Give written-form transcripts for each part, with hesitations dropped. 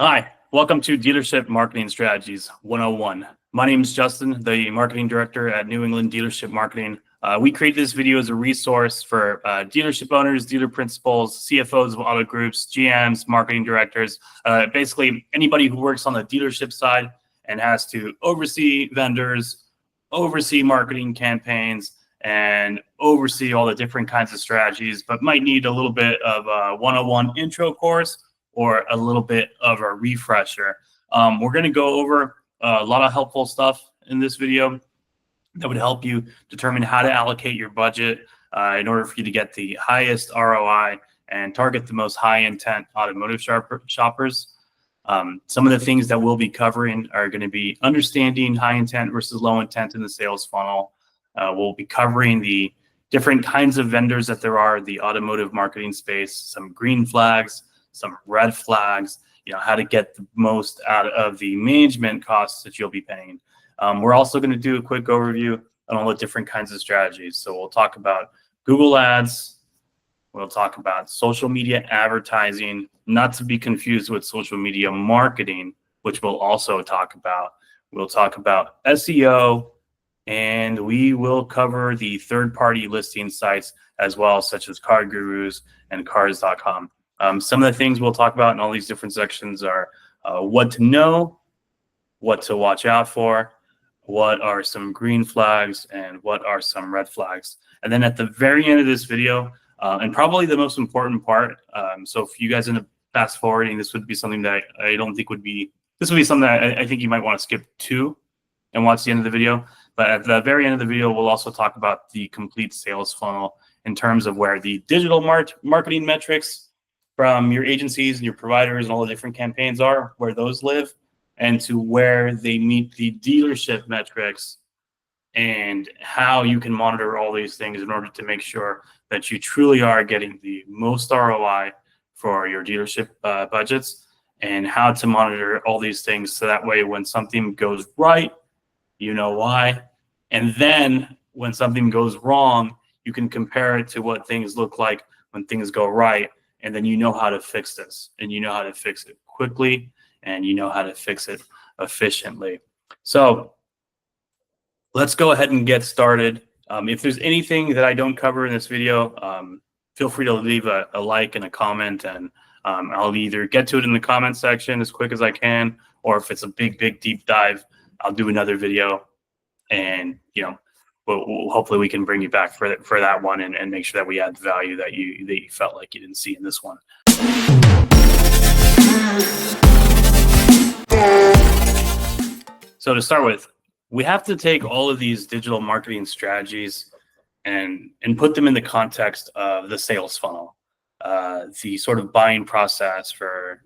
Hi, welcome to Dealership Marketing Strategies 101. My name is Justin, the Marketing Director at New England Dealership Marketing. We created this video as a resource for dealership owners, dealer principals, CFOs of auto groups, GMs, marketing directors, basically anybody who works on the dealership side and has to oversee vendors, oversee marketing campaigns, and oversee all the different kinds of strategies, but might need a little bit of a 101 intro course or a little bit of a refresher. We're going to go over a lot of helpful stuff in this video that would help you determine how to allocate your budget in order for you to get the highest ROI and target the most high intent automotive shoppers. Some of the things that we'll be covering are going to be understanding high intent versus low intent in the sales funnel. We'll be covering the different kinds of vendors that there are in the automotive marketing space, some green flags, some red flags, how to get the most out of the management costs that you'll be paying. We're also going to do a quick overview on all the different kinds of strategies. So we'll talk about Google Ads. We'll talk about social media advertising, not to be confused with social media marketing, which we'll also talk about. We'll talk about SEO, and we will cover the third-party listing sites as well, such as Car Gurus and Cars.com. Some of the things we'll talk about in all these different sections are what to know, what to watch out for, what are some green flags, and what are some red flags. And then at the very end of this video, and probably the most important part, so if you guys end up fast forwarding, this would be something that I don't think would be, this would be something that I think you might want to skip to and watch the end of the video. But at the very end of the video, we'll also talk about the complete sales funnel in terms of where the digital marketing metrics from your agencies and your providers and all the different campaigns are, where those live, and to where they meet the dealership metrics and how you can monitor all these things in order to make sure that you truly are getting the most ROI for your dealership budgets, and how to monitor all these things so that way when something goes right, you know why. And then when something goes wrong, you can compare it to what things look like when things go right. And then you know how to fix this, and you know how to fix it quickly, and you know how to fix it efficiently. So let's go ahead and get started. If there's anything that I don't cover in this video, feel free to leave a like and a comment, and I'll either get to it in the comment section as quick as I can, or if it's a big deep dive, I'll do another video, and hopefully we can bring you back for that one and make sure that we add the value that you felt like you didn't see in this one. So to start with, we have to take all of these digital marketing strategies and put them in the context of the sales funnel, the sort of buying process for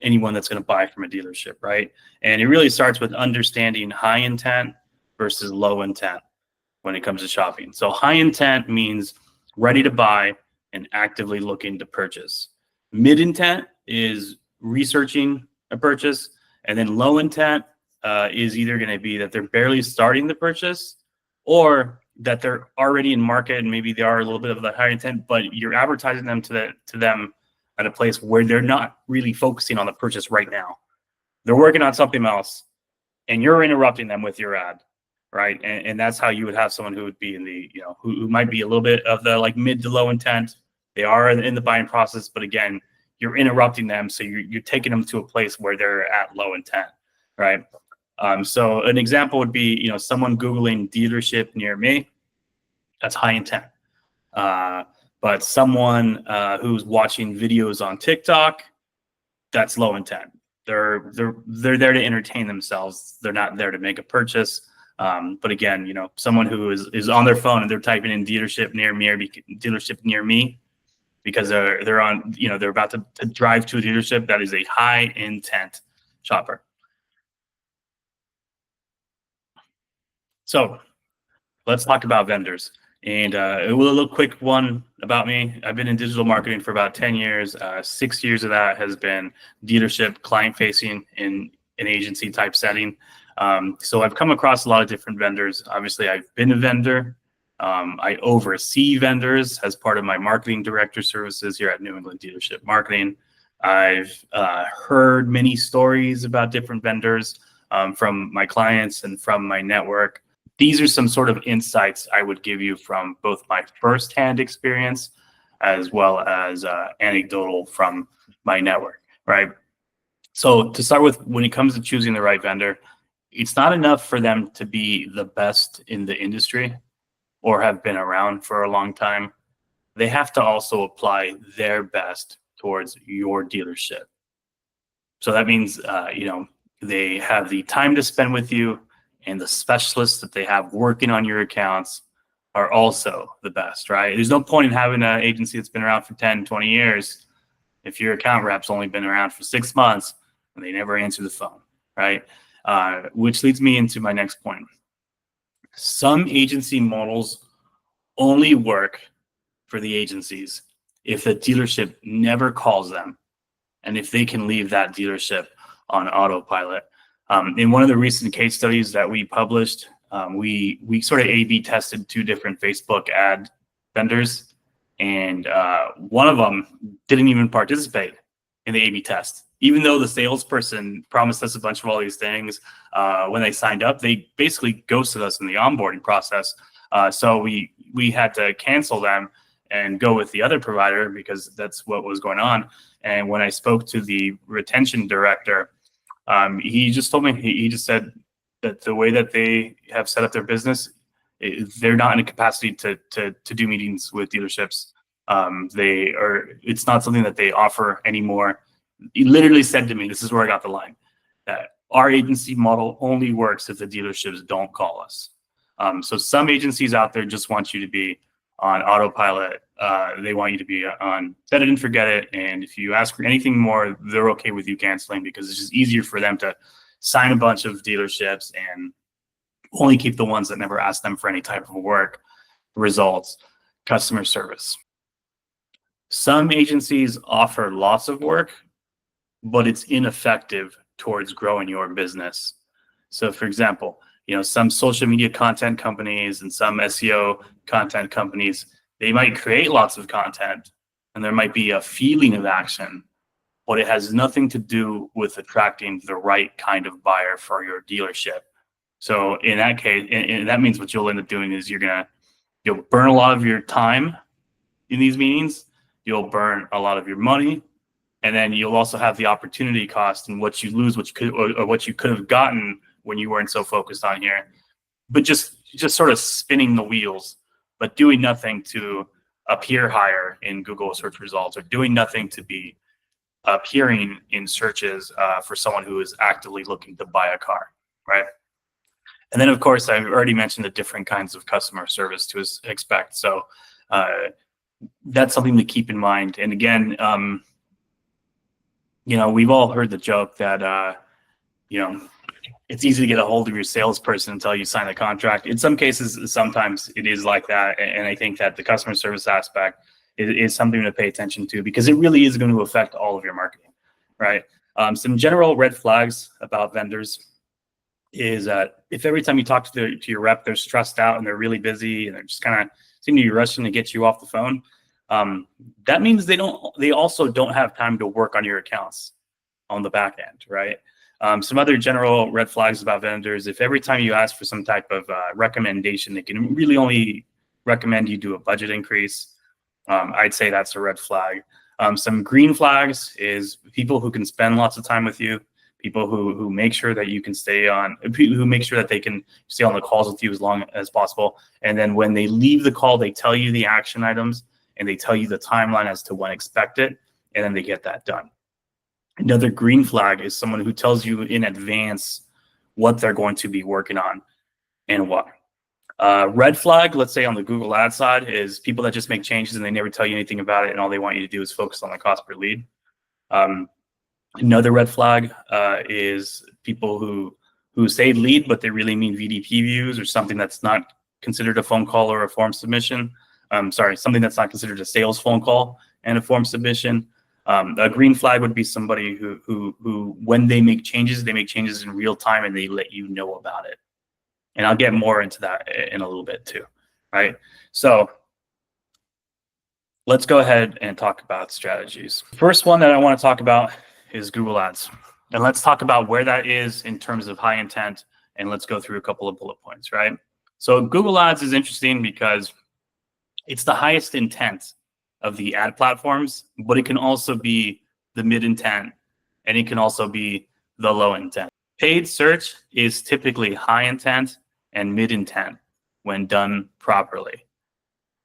anyone that's going to buy from a dealership, right? And it really starts with understanding high intent versus low intent when it comes to shopping. So high intent means ready to buy and actively looking to purchase. Mid intent is researching a purchase, and then low intent is either going to be that they're barely starting the purchase, or that they're already in market and maybe they are a little bit of the high intent, but you're advertising them to them at a place where they're not really focusing on the purchase right now. They're working on something else, and you're interrupting them with your ad. Right. And that's how you would have someone who would be in the, who might be a little bit of the like mid to low intent. They are in the buying process, but again, you're interrupting them. So you're taking them to a place where they're at low intent. Right. So an example would be, someone Googling dealership near me. That's high intent. But someone who's watching videos on TikTok, that's low intent. They're there to entertain themselves. They're not there to make a purchase. But again, someone who is on their phone and they're typing in dealership near me because they're on, they're about to drive to a dealership, that is a high intent shopper. So let's talk about vendors. And a little quick one about me. I've been in digital marketing for about 10 years. 6 years of that has been dealership client facing in an agency type setting. So I've come across a lot of different vendors. Obviously, I've been a vendor. I oversee vendors as part of my marketing director services here at New England Dealership Marketing. I've heard many stories about different vendors from my clients and from my network. These are some sort of insights I would give you from both my firsthand experience as well as anecdotal from my network, right? So to start with, when it comes to choosing the right vendor, it's not enough for them to be the best in the industry or have been around for a long time. They have to also apply their best towards your dealership. So that means, they have the time to spend with you, and the specialists that they have working on your accounts are also the best, right? There's no point in having an agency that's been around for 10, 20 years if your account rep's only been around for 6 months and they never answer the phone, right? Which leads me into my next point. Some agency models only work for the agencies if the dealership never calls them and if they can leave that dealership on autopilot. In one of the recent case studies that we published, we sort of A/B tested 2 different Facebook ad vendors, and one of them didn't even participate in the A/B test. Even though the salesperson promised us a bunch of all these things, when they signed up, they basically ghosted us in the onboarding process. So we had to cancel them and go with the other provider because that's what was going on. And when I spoke to the retention director, he just told me, he just said that the way that they have set up their business, they're not in a capacity to do meetings with dealerships. It's not something that they offer anymore. He literally said to me, this is where I got the line, that our agency model only works if the dealerships don't call us. So some agencies out there just want you to be on autopilot. They want you to be on set it and forget it. And if you ask for anything more, they're okay with you canceling because it's just easier for them to sign a bunch of dealerships and only keep the ones that never ask them for any type of work, results, customer service. Some agencies offer lots of work, but it's ineffective towards growing your business. So for example, some social media content companies and some SEO content companies, they might create lots of content and there might be a feeling of action, but it has nothing to do with attracting the right kind of buyer for your dealership. So in that case, and that means what you'll end up doing is you'll burn a lot of your time in these meetings, you'll burn a lot of your money, and then you'll also have the opportunity cost and what you lose, what you could have gotten when you weren't so focused on here, but just sort of spinning the wheels, but doing nothing to appear higher in Google search results or doing nothing to be appearing in searches for someone who is actively looking to buy a car, right? And then, of course, I've already mentioned the different kinds of customer service to expect. So that's something to keep in mind. And again, we've all heard the joke that, it's easy to get a hold of your salesperson until you sign a contract. In some cases, sometimes it is like that. And I think that the customer service aspect is something to pay attention to because it really is going to affect all of your marketing, right? Some general red flags about vendors is that if every time you talk to your rep, they're stressed out and they're really busy and they're just kind of seem to be rushing to get you off the phone, that means they also don't have time to work on your accounts on the back end, right? Some other general red flags about vendors, if every time you ask for some type of recommendation, they can really only recommend you do a budget increase, I'd say that's a red flag. Some green flags is people who can spend lots of time with you, people who make sure that you can who make sure that they can stay on the calls with you as long as possible. And then when they leave the call, they tell you the action items and they tell you the timeline as to when expected, and then they get that done. Another green flag is someone who tells you in advance what they're going to be working on and why. Red flag, let's say on the Google ad side, is people that just make changes and they never tell you anything about it, and all they want you to do is focus on the cost per lead. Another red flag is people who say lead, but they really mean VDP views or something that's not considered a phone call or a form submission. Something that's not considered a sales phone call and a form submission. A green flag would be somebody who when they make changes in real time and they let you know about it. And I'll get more into that in a little bit too, right? So Let's go ahead and talk about strategies. First one that I want to talk about is Google Ads. And let's talk about where that is in terms of high intent. And let's go through a couple of bullet points, right? So Google Ads is interesting because it's the highest intent of the ad platforms, but it can also be the mid intent, and it can also be the low intent. Paid search is typically high intent and mid intent when done properly.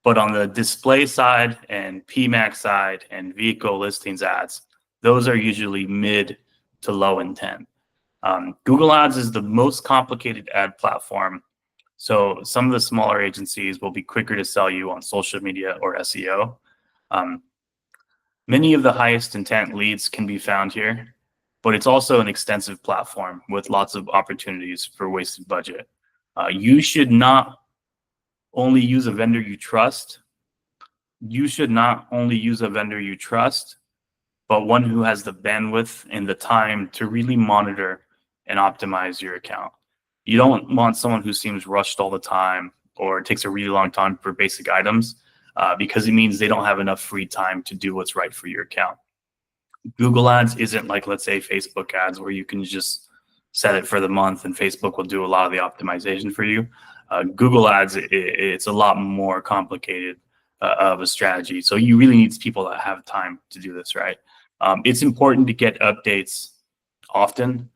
But on the display side and PMAX side and vehicle listings ads, those are usually mid to low intent. Google Ads is the most complicated ad platform. So some of the smaller agencies will be quicker to sell you on social media or SEO. Many of the highest intent leads can be found here, but it's also an extensive platform with lots of opportunities for wasted budget. You should not only use a vendor you trust. You should not only use a vendor you trust, but one who has the bandwidth and the time to really monitor and optimize your account. You don't want someone who seems rushed all the time or takes a really long time for basic items because it means they don't have enough free time to do what's right for your account. Google Ads isn't like, let's say, Facebook ads where you can just set it for the month and Facebook will do a lot of the optimization for you. Google Ads, it's a lot more complicated of a strategy. So you really need people that have time to do this, right? It's important to get updates often.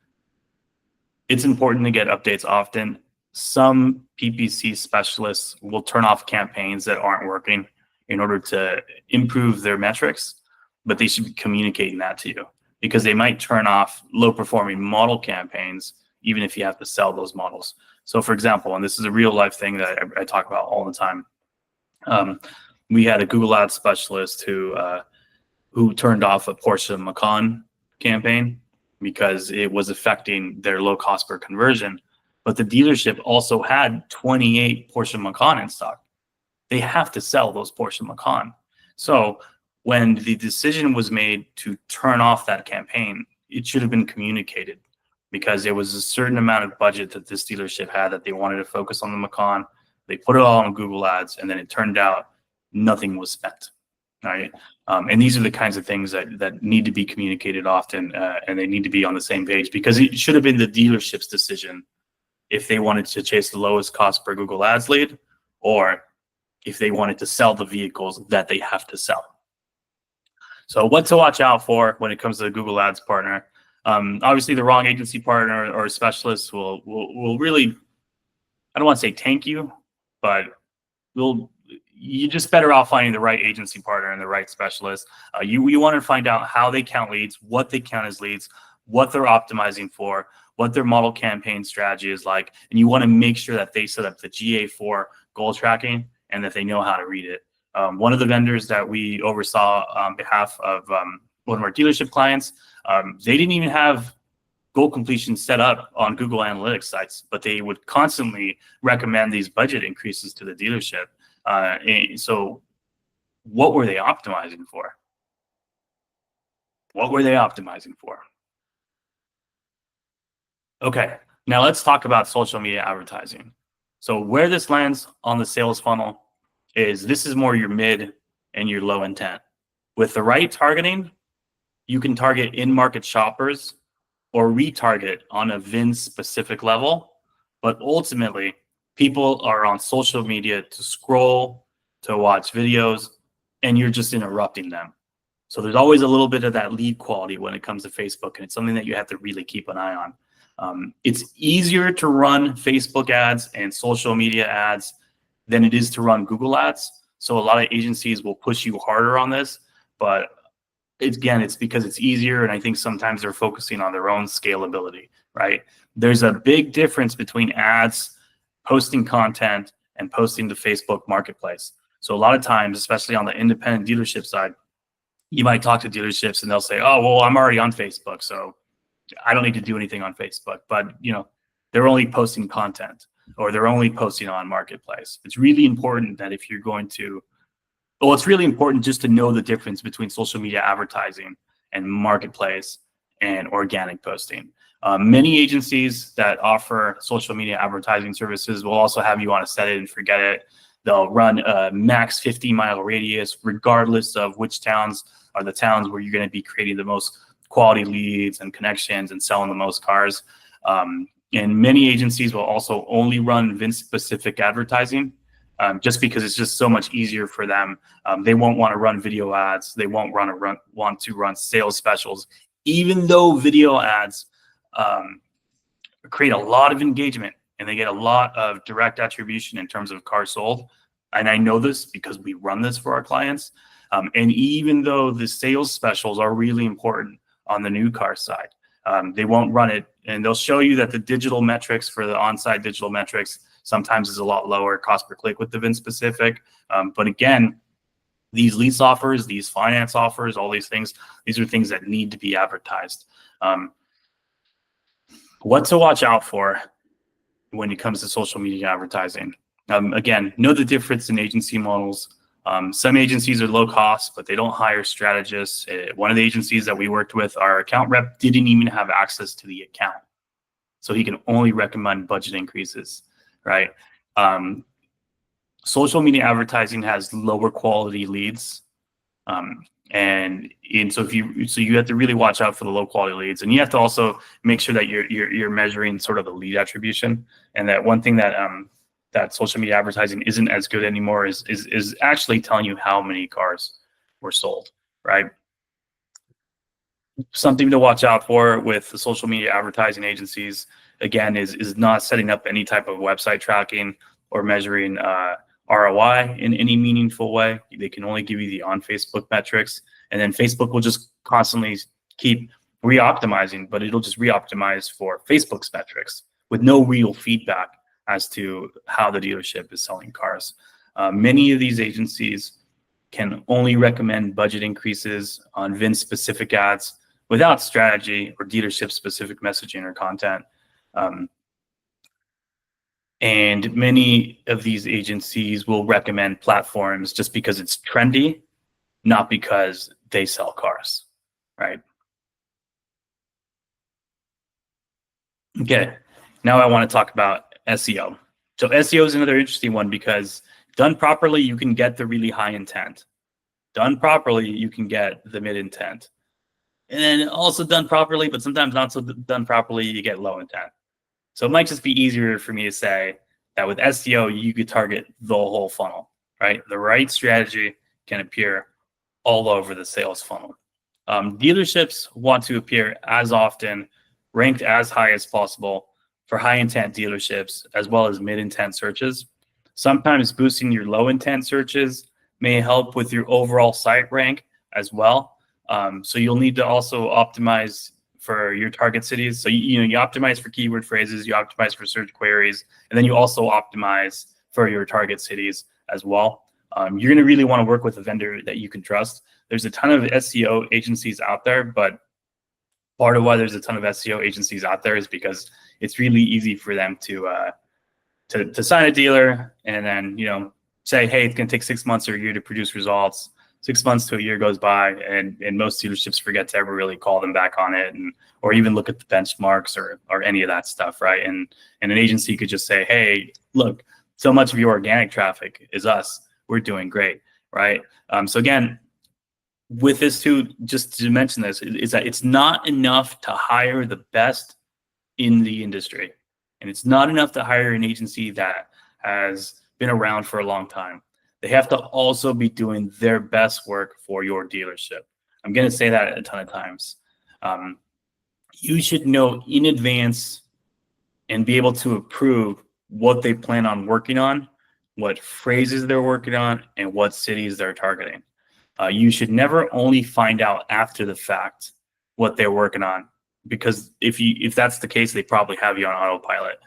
Some PPC specialists will turn off campaigns that aren't working in order to improve their metrics, but they should be communicating that to you because they might turn off low performing model campaigns even if you have to sell those models. So for example, and this is a real life thing that I talk about all the time, we had a Google Ads specialist who turned off a Porsche Macan campaign because it was affecting their low cost per conversion. But the dealership also had 28 Porsche Macan in stock. They have to sell those Porsche Macan. So when the decision was made to turn off that campaign, it should have been communicated because there was a certain amount of budget that this dealership had that they wanted to focus on the Macan. They put it all on Google Ads, and then it turned out nothing was spent. Right. And these are the kinds of things that need to be communicated often, and they need to be on the same page because it should have been the dealership's decision if they wanted to chase the lowest cost per Google Ads lead or if they wanted to sell the vehicles that they have to sell. So what to watch out for when it comes to a Google Ads partner. Obviously, the wrong agency partner or specialist will really, I don't want to say tank you, but you're just better off finding the right agency partner and the right specialist. You want to find out how they count leads, what they count as leads, what they're optimizing for, what their model campaign strategy is like, and you want to make sure that they set up the GA4 goal tracking and that they know how to read it. One of the vendors that we oversaw on behalf of one of our dealership clients, they didn't even have goal completion set up on Google Analytics sites, but they would constantly recommend these budget increases to the dealership. So what were they optimizing for? What were they optimizing for? Okay, now let's talk about social media advertising. So where this lands on the sales funnel is this is more your mid and your low intent. With the right targeting, you can target in-market shoppers or retarget on a VIN specific level, but ultimately people are on social media to scroll, to watch videos, and you're just interrupting them. So there's always a little bit of that lead quality when it comes to Facebook, and it's something that you have to really keep an eye on. It's easier to run Facebook ads and social media ads than it is to run Google ads. So a lot of agencies will push you harder on this, but it's because it's easier, and I think sometimes they're focusing on their own scalability, right? There's a big difference between ads, posting content, and posting to Facebook Marketplace. So a lot of times, especially on the independent dealership side, you might talk to dealerships and they'll say, oh, well, I'm already on Facebook, so I don't need to do anything on Facebook. But they're only posting content or they're only posting on Marketplace. It's really important that if you're going to, it's really important just to know the difference between social media advertising and Marketplace and organic posting. Many agencies that offer social media advertising services will also have you on a set it and forget it. They'll run a max 50-mile radius, regardless of which towns are the towns where you're going to be creating the most quality leads and connections and selling the most cars. And many agencies will also only run VIN-specific advertising, just because it's just so much easier for them. They won't want to run video ads. They won't want to run sales specials, even though video ads create a lot of engagement and they get a lot of direct attribution in terms of cars sold. And I know this because we run this for our clients. And even though the sales specials are really important on the new car side, they won't run it, and they'll show you that the digital metrics for the on-site digital metrics sometimes is a lot lower cost per click with the VIN specific. But again, these lease offers, these finance offers, all these things, these are things that need to be advertised. What to watch out for when it comes to social media advertising. Again, know the difference in agency models. Some agencies are low cost, but they don't hire strategists. One of the agencies that we worked with, our account rep didn't even have access to the account. So he can only recommend budget increases, right? Social media advertising has lower quality leads. And so you have to really watch out for the low quality leads, and you have to also make sure that you're measuring sort of the lead attribution. And that one thing that that social media advertising isn't as good anymore is actually telling you how many cars were sold, right? Something to watch out for with the social media advertising agencies, again, is not setting up any type of website tracking or measuring ROI in any meaningful way. They can only give you the on Facebook metrics, and then Facebook will just constantly keep re-optimizing, but it'll just re-optimize for Facebook's metrics with no real feedback as to how the dealership is selling cars. Many of these agencies can only recommend budget increases on VIN-specific ads without strategy or dealership-specific messaging or content. And many of these agencies will recommend platforms just because it's trendy, not because they sell cars, right? Okay, now I want to talk about SEO. So SEO is another interesting one because done properly, you can get the really high intent. Done properly, you can get the mid intent. And then also done properly, but sometimes not so done properly, you get low intent. So it might just be easier for me to say that with SEO, you could target the whole funnel, right? The right strategy can appear all over the sales funnel. Dealerships want to appear as often, ranked as high as possible for high intent dealerships, as well as mid intent searches. Sometimes boosting your low intent searches may help with your overall site rank as well. So you'll need to also optimize for your target cities. So you optimize for keyword phrases, you optimize for search queries, and then you also optimize for your target cities as well. You're going to really want to work with a vendor that you can trust. There's a ton of SEO agencies out there, but part of why there's a ton of SEO agencies out there is because it's really easy for them to sign a dealer and then say, hey, it's going to take 6 months or a year to produce results. 6 months to a year goes by, and most dealerships forget to ever really call them back on it, or even look at the benchmarks or any of that stuff, right? And an agency could just say, hey, look, so much of your organic traffic is us. We're doing great, right? So again, with this too, just to mention this, is that it's not enough to hire the best in the industry, and it's not enough to hire an agency that has been around for a long time. They have to also be doing their best work for your dealership. I'm going to say that a ton of times. You should know in advance and be able to approve what they plan on working on, what phrases they're working on, and what cities they're targeting. You should never only find out after the fact what they're working on, because if that's the case, they probably have you on autopilot.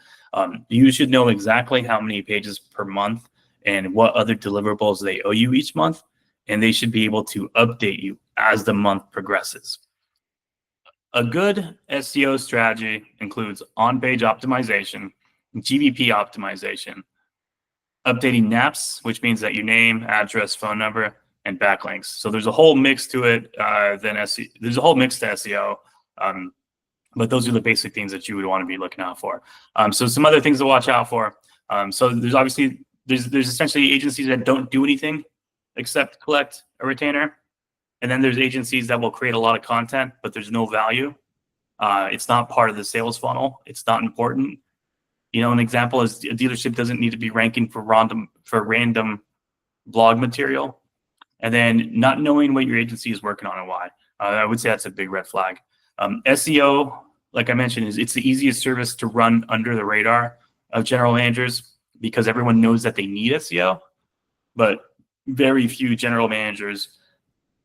You should know exactly how many pages per month and what other deliverables they owe you each month, and they should be able to update you as the month progresses. A good SEO strategy includes on-page optimization, GBP optimization, updating NAPs, which means that your name, address, phone number, and backlinks. So there's a whole mix to it. There's a whole mix to SEO, but those are the basic things that you would want to be looking out for. So some other things to watch out for. So there's obviously there's essentially agencies that don't do anything except collect a retainer. And then there's agencies that will create a lot of content, but there's no value. It's not part of the sales funnel. It's not important. You know, an example is a dealership doesn't need to be ranking for random blog material, and then not knowing what your agency is working on and why. I would say that's a big red flag. SEO, like I mentioned, it's the easiest service to run under the radar of general managers because everyone knows that they need SEO, but very few general managers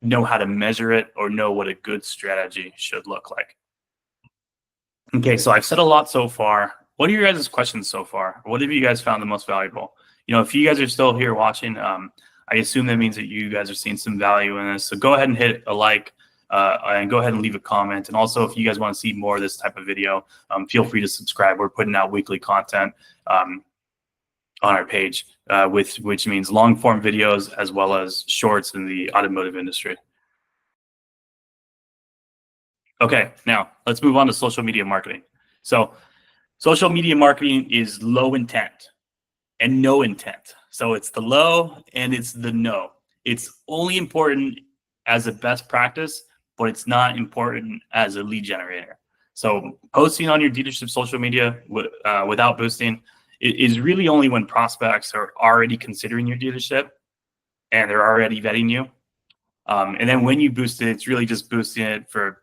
know how to measure it or know what a good strategy should look like. Okay, so I've said a lot so far. What are your guys' questions so far? What have you guys found the most valuable? You know, if you guys are still here watching, I assume that means that you guys are seeing some value in this. So go ahead and hit a like and go ahead and leave a comment. And also, if you guys want to see more of this type of video, feel free to subscribe. We're putting out weekly content on our page, which means long form videos as well as shorts in the automotive industry. Okay, now let's move on to social media marketing. So social media marketing is low intent and no intent. So it's the low and it's the no. It's only important as a best practice, but it's not important as a lead generator. So posting on your dealership social media without boosting is really only when prospects are already considering your dealership and they're already vetting you. And then when you boost it, it's really just boosting it for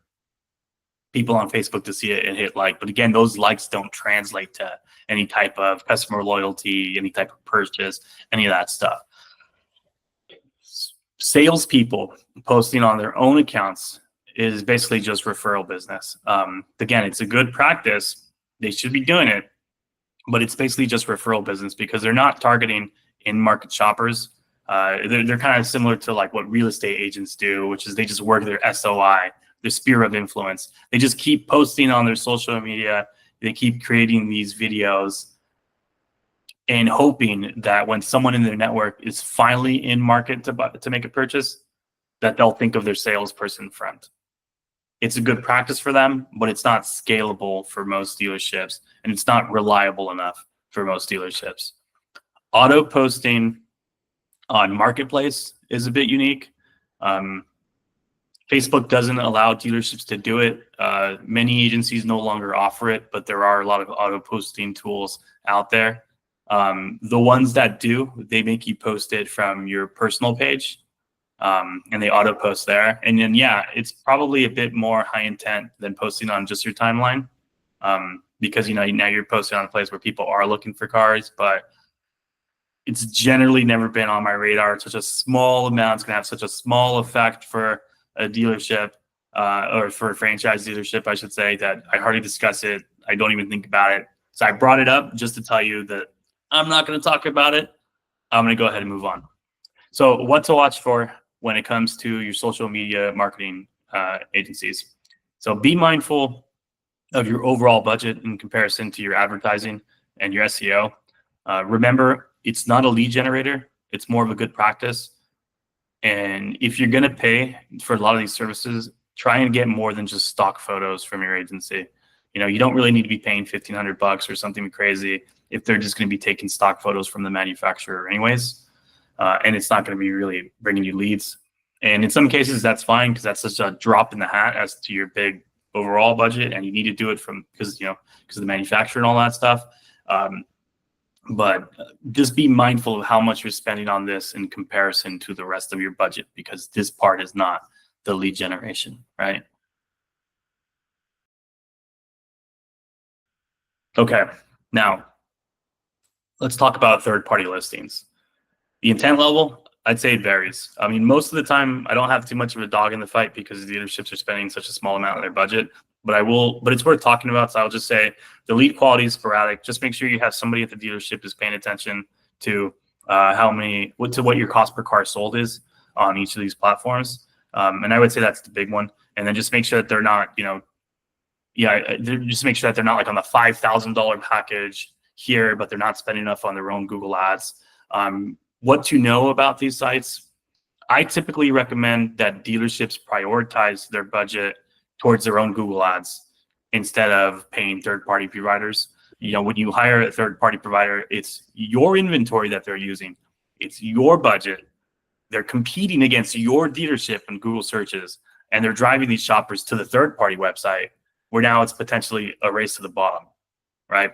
people on Facebook to see it and hit like. But again, those likes don't translate to any type of customer loyalty, any type of purchase, any of that stuff. Salespeople posting on their own accounts is basically just referral business. Again, it's a good practice. They should be doing it, but it's basically just referral business because they're not targeting in-market shoppers. They're kind of similar to like what real estate agents do, which is they just work their SOI, their sphere of influence. They just keep posting on their social media. They keep creating these videos and hoping that when someone in their network is finally in market to make a purchase, that they'll think of their salesperson friend. It's a good practice for them, but it's not scalable for most dealerships, and it's not reliable enough for most dealerships. Auto posting on Marketplace is a bit unique. Facebook doesn't allow dealerships to do it. Many agencies no longer offer it, but there are a lot of auto posting tools out there. The ones that do, they make you post it from your personal page, and they auto post there. And then, yeah, it's probably a bit more high intent than posting on just your timeline, because, you know, now you're posting on a place where people are looking for cars, but it's generally never been on my radar. It's such a small amount. It's going to have such a small effect for a dealership, or for a franchise dealership, I should say, that I hardly discuss it. I don't even think about it. So I brought it up just to tell you that I'm not going to talk about it. I'm going to go ahead and move on. So what to watch for when it comes to your social media marketing agencies. So be mindful of your overall budget in comparison to your advertising and your SEO. Remember, it's not a lead generator. It's more of a good practice. And if you're going to pay for a lot of these services, try and get more than just stock photos from your agency. You know, you don't really need to be paying $1,500 or something crazy if they're just going to be taking stock photos from the manufacturer anyways. And it's not going to be really bringing you leads. And in some cases, that's fine because that's just a drop in the hat as to your big overall budget, and you need to do it because of the manufacturer and all that stuff. But just be mindful of how much you're spending on this in comparison to the rest of your budget, because this part is not the lead generation, right? Okay, now let's talk about third-party listings. The intent level, I'd say it varies. I mean, most of the time, I don't have too much of a dog in the fight because the dealerships are spending such a small amount of their budget. But it's worth talking about. So I'll just say the lead quality is sporadic. Just make sure you have somebody at the dealership is paying attention to what your cost per car sold is on each of these platforms. And I would say that's the big one. And then just make sure that they're not, just make sure that they're not like on the $5,000 package here, but they're not spending enough on their own Google ads. What to know about these sites? I typically recommend that dealerships prioritize their budget towards their own Google ads instead of paying third-party providers. when you hire a third-party provider, it's your inventory that they're using. It's your budget. They're competing against your dealership in Google searches, and they're driving these shoppers to the third-party website, where now it's potentially a race to the bottom, right?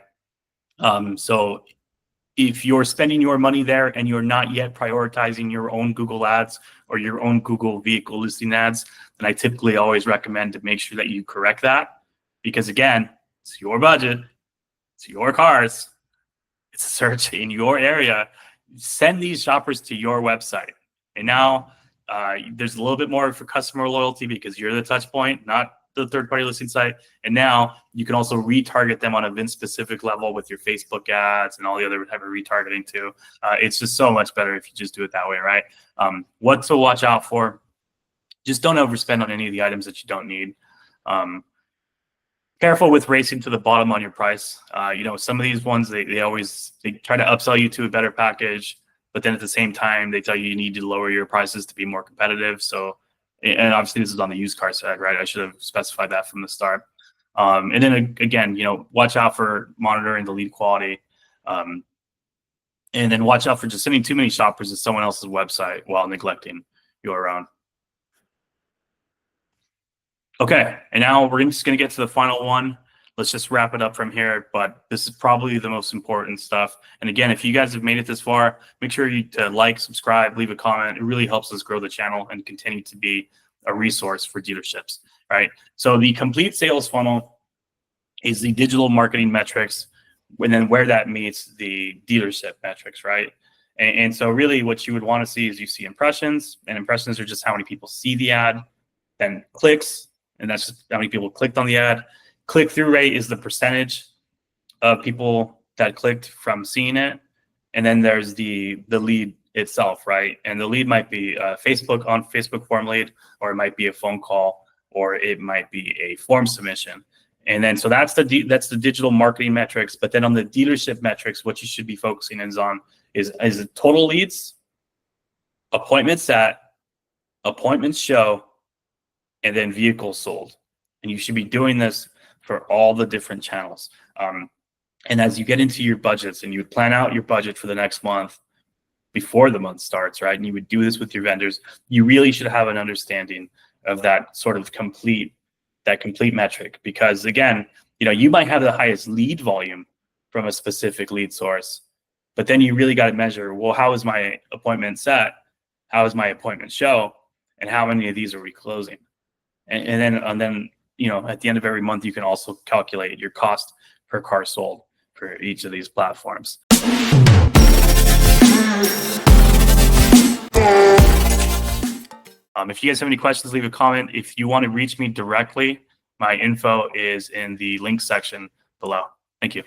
So if you're spending your money there and you're not yet prioritizing your own Google ads or your own Google vehicle listing ads, then I typically always recommend to make sure that you correct that, because again, it's your budget, it's your cars, it's a search in your area. Send these shoppers to your website. And now there's a little bit more for customer loyalty because you're the touch point, not the third-party listing site. And now you can also retarget them on a VIN-specific level with your Facebook ads and all the other type of retargeting too. It's just so much better if you just do it that way, right? What to watch out for? Just don't overspend on any of the items that you don't need. Careful with racing to the bottom on your price. Some of these ones, they try to upsell you to a better package, but then at the same time, they tell you need to lower your prices to be more competitive. So, and obviously this is on the used car side, right? I should have specified that from the start. And then again, watch out for monitoring the lead quality. And then watch out for just sending too many shoppers to someone else's website while neglecting your own. Okay, and now we're just going to get to the final one. Let's just wrap it up from here, but this is probably the most important stuff. And again, if you guys have made it this far, make sure you like, subscribe, leave a comment. It really helps us grow the channel and continue to be a resource for dealerships, right? So the complete sales funnel is the digital marketing metrics, and then where that meets the dealership metrics, right? And so really what you would want to see is you see impressions, and impressions are just how many people see the ad, then clicks, and that's just how many people clicked on the ad. Click-through rate is the percentage of people that clicked from seeing it. And then there's the lead itself, right? And the lead might be Facebook form lead, or it might be a phone call, or it might be a form submission. And then so that's the digital marketing metrics. But then on the dealership metrics, what you should be focusing on is total leads, appointments set, appointments show, and then vehicles sold. And you should be doing this for all the different channels. And as you get into your budgets and you would plan out your budget for the next month before the month starts, right? And you would do this with your vendors, you really should have an understanding of that sort of complete metric. Because again, you might have the highest lead volume from a specific lead source, but then you really got to measure, well, how is my appointment set? How is my appointment show? And how many of these are we closing? And then at the end of every month, you can also calculate your cost per car sold for each of these platforms. If you guys have any questions, leave a comment. If you want to reach me directly, my info is in the link section below. Thank you.